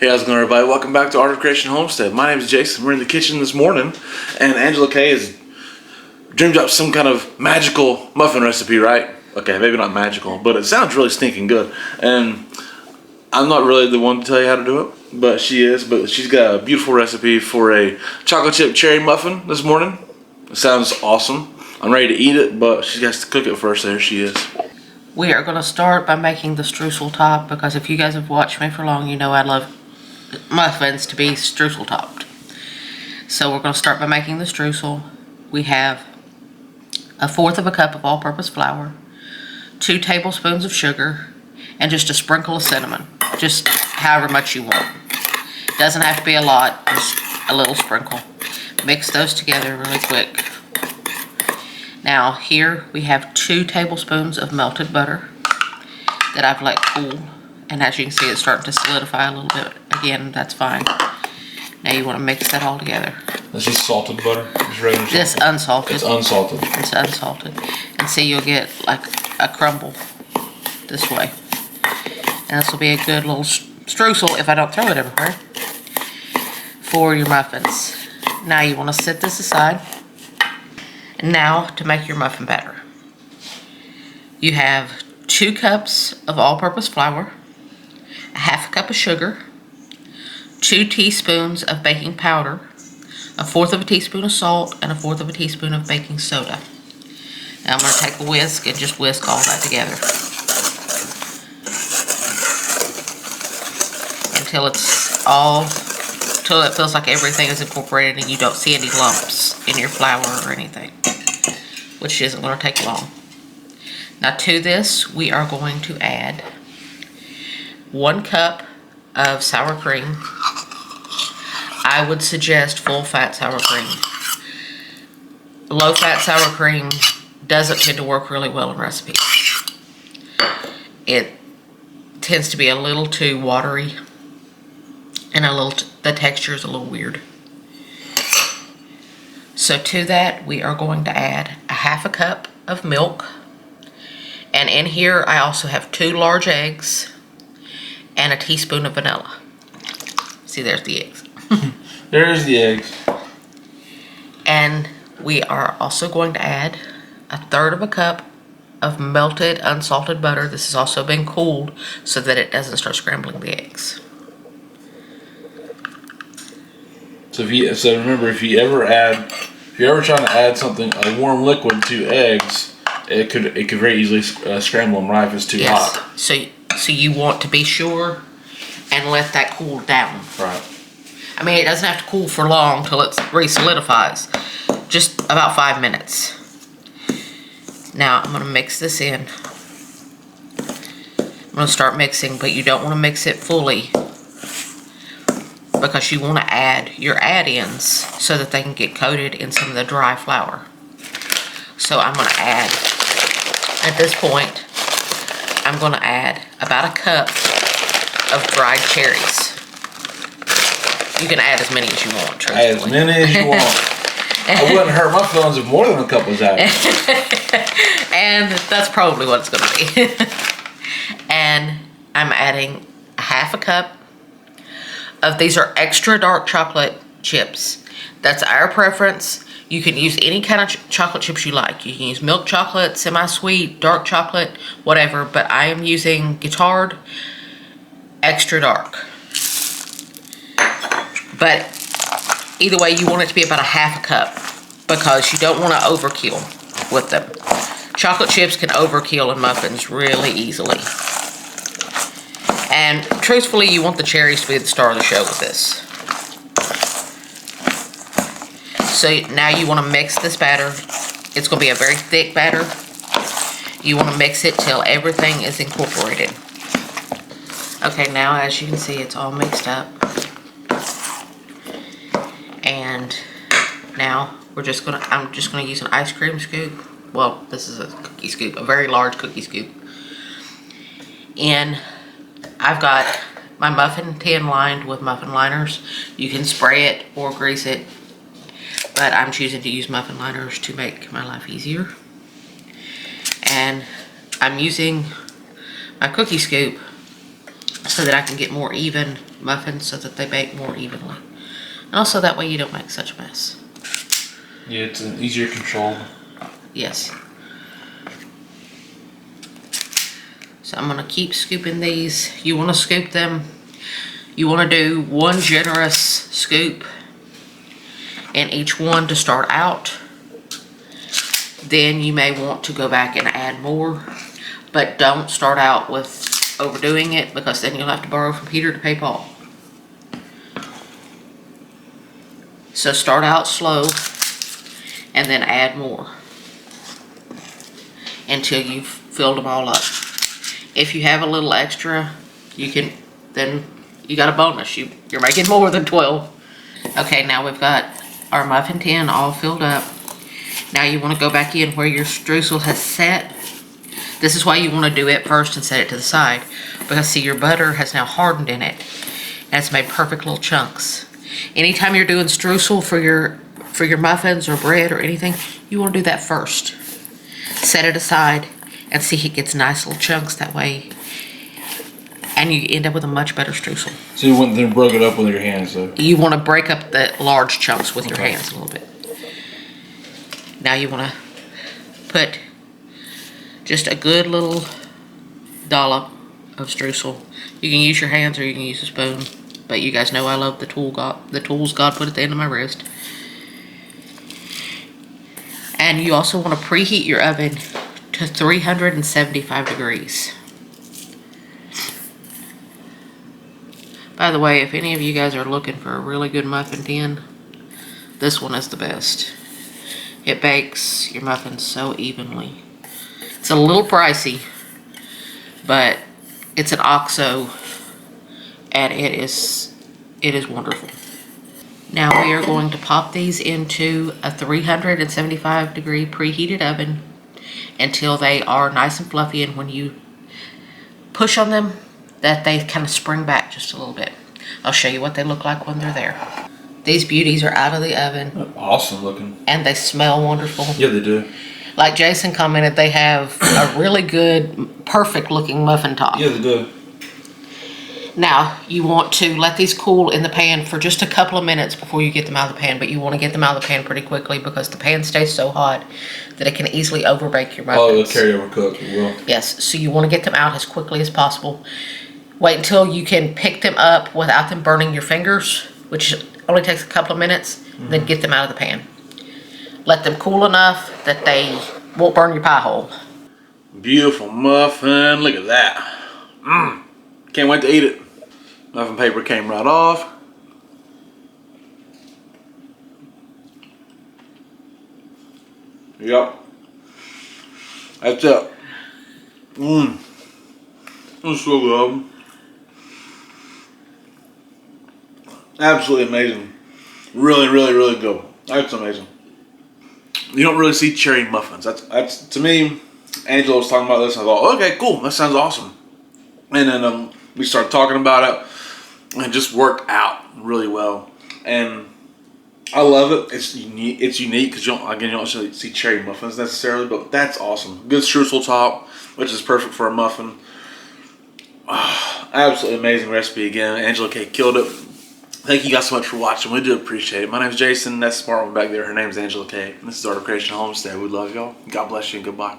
Hey, how's it going, everybody? Welcome back to Art of Creation Homestead. My name is Jason. We're in the kitchen this morning, and Angela Kay has dreamed up some kind of magical muffin recipe, right? Okay, maybe not magical, but it sounds really stinking good. And I'm not really the one to tell you how to do it, but she is. But she's got a beautiful recipe for a chocolate chip cherry muffin this morning. It sounds awesome. I'm ready to eat it, but she has to cook it first. There she is. We are going to start by making the streusel top, because if you guys have watched me for long, you know I love muffins to be streusel topped. So we're going to start by making the streusel. We have 1/4 cup of all-purpose flour, 2 tablespoons of sugar, and just a sprinkle of cinnamon, just however much you want. Doesn't have to be a lot, just a little sprinkle. Mix those together really quick. Now here we have 2 tablespoons of melted butter that I've let cool, and as you can see it's starting to solidify a little bit. Again, that's fine. Now you want to mix that all together. This is salted butter? Just regular salted? This unsalted. It's unsalted. It's unsalted. And see, you'll get like a crumble this way. And this will be a good little streusel, if I don't throw it everywhere, for your muffins. Now you want to set this aside. And now to make your muffin batter. You have 2 cups of all-purpose flour, 1/2 cup of sugar, 2 teaspoons of baking powder, 1/4 teaspoon of salt, and 1/4 teaspoon of baking soda. Now I'm going to take a whisk and just whisk all that together until until it feels like everything is incorporated and you don't see any lumps in your flour or anything, which isn't going to take long. Now to this, we are going to add 1 cup of sour cream. I would suggest full-fat sour cream. Low-fat sour cream doesn't tend to work really well in recipes. It tends to be a little too watery, and the texture is a little weird. So to that, we are going to add 1/2 cup of milk. And in here, I also have 2 large eggs and a teaspoon of vanilla. See, there's the eggs. There's the eggs. And we are also going to add 1/3 cup of melted unsalted butter. This has also been cooled so that it doesn't start scrambling the eggs. So remember, if you're ever trying to add a warm liquid to eggs, it could very easily scramble them, right, if it's too hot. So you want to be sure and let that cool down. Right. I mean, it doesn't have to cool for long till it re-solidifies. Just about 5 minutes. Now I'm going to mix this in. I'm going to start mixing, but you don't want to mix it fully, because you want to add your add-ins so that they can get coated in some of the dry flour. So I'm going to add, at this point, I'm going to add about 1 cup of dried cherries. You can add as many as you want, truthfully. As many as you want. I wouldn't hurt my feelings if more than 1 cup was added. And that's probably what it's going to be. And I'm adding 1/2 cup of, these are extra dark chocolate chips. That's our preference. You can use any kind of chocolate chips you like. You can use milk chocolate, semi-sweet, dark chocolate, whatever. But I am using Guittard extra dark. But either way, you want it to be about 1/2 cup, because you don't want to overkill with them. Chocolate chips can overkill in muffins really easily. And truthfully, you want the cherries to be the star of the show with this. So now you want to mix this batter. It's going to be a very thick batter. You want to mix it till everything is incorporated. Okay, now as you can see, it's all mixed up. And now I'm just gonna use an ice cream scoop. Well, this is a cookie scoop, a very large cookie scoop. And I've got my muffin tin lined with muffin liners. You can spray it or grease it, but I'm choosing to use muffin liners to make my life easier. And I'm using my cookie scoop so that I can get more even muffins so that they bake more evenly. And also that way you don't make such a mess. Yeah, it's an easier control. Yes. So I'm gonna keep scooping these. You wanna scoop them, you wanna do one generous scoop in each one to start out. Then you may want to go back and add more, but don't start out with overdoing it because then you'll have to borrow from Peter to pay Paul. So start out slow and then add more until you've filled them all up. If you have a little extra, then you got a bonus. You're making more than 12. Okay, now we've got our muffin tin all filled up. Now you want to go back in where your streusel has set. This is why you want to do it first and set it to the side, because see, your butter has now hardened in it and it's made perfect little chunks. Anytime you're doing streusel for your muffins or bread or anything, you want to do that first. Set it aside and see it gets nice little chunks that way, and you end up with a much better streusel. So you want them to break it up with your hands, though? You want to break up the large chunks with your hands a little bit. Now you want to put just a good little dollop of streusel. You can use your hands or you can use a spoon, but you guys know I love the tools God put at the end of my wrist. And you also want to preheat your oven to 375 degrees. By the way, if any of you guys are looking for a really good muffin tin, this one is the best. It bakes your muffins so evenly. It's a little pricey, but it's an OXO, and it is wonderful. Now we are going to pop these into a 375 degree preheated oven until they are nice and fluffy, and when you push on them, that they kind of spring back just a little bit. I'll show you what they look like when they're there. These beauties are out of the oven. Awesome looking. And they smell wonderful. Yeah, they do. Like Jason commented, they have a really good, perfect looking muffin top. Yeah, they do. Now, you want to let these cool in the pan for just a couple of minutes before you get them out of the pan, but you want to get them out of the pan pretty quickly because the pan stays so hot that it can easily overbake your muffins. Oh, it'll carry over cook, it will. Yes, so you want to get them out as quickly as possible. Wait until you can pick them up without them burning your fingers, which only takes a couple of minutes, then get them out of the pan. Let them cool enough that they won't burn your pie hole. Beautiful muffin, look at that. Can't wait to eat it. Muffin paper came right off. Yep. That's it. That's so good. Absolutely amazing. Really, really, really good. That's amazing. You don't really see cherry muffins. That's to me. Angela was talking about this, and I thought, okay, cool, that sounds awesome. And then we started talking about it, and it just worked out really well. And I love it. It's unique. It's unique because you don't see cherry muffins necessarily, but that's awesome. Good streusel top, which is perfect for a muffin. Oh, absolutely amazing recipe again. Angela K killed it. Thank you guys so much for watching. We do appreciate it. My name's Jason. That's smart one back there. Her name's Angela K. And this is Art of Creation Homestead. We love y'all. God bless you and goodbye.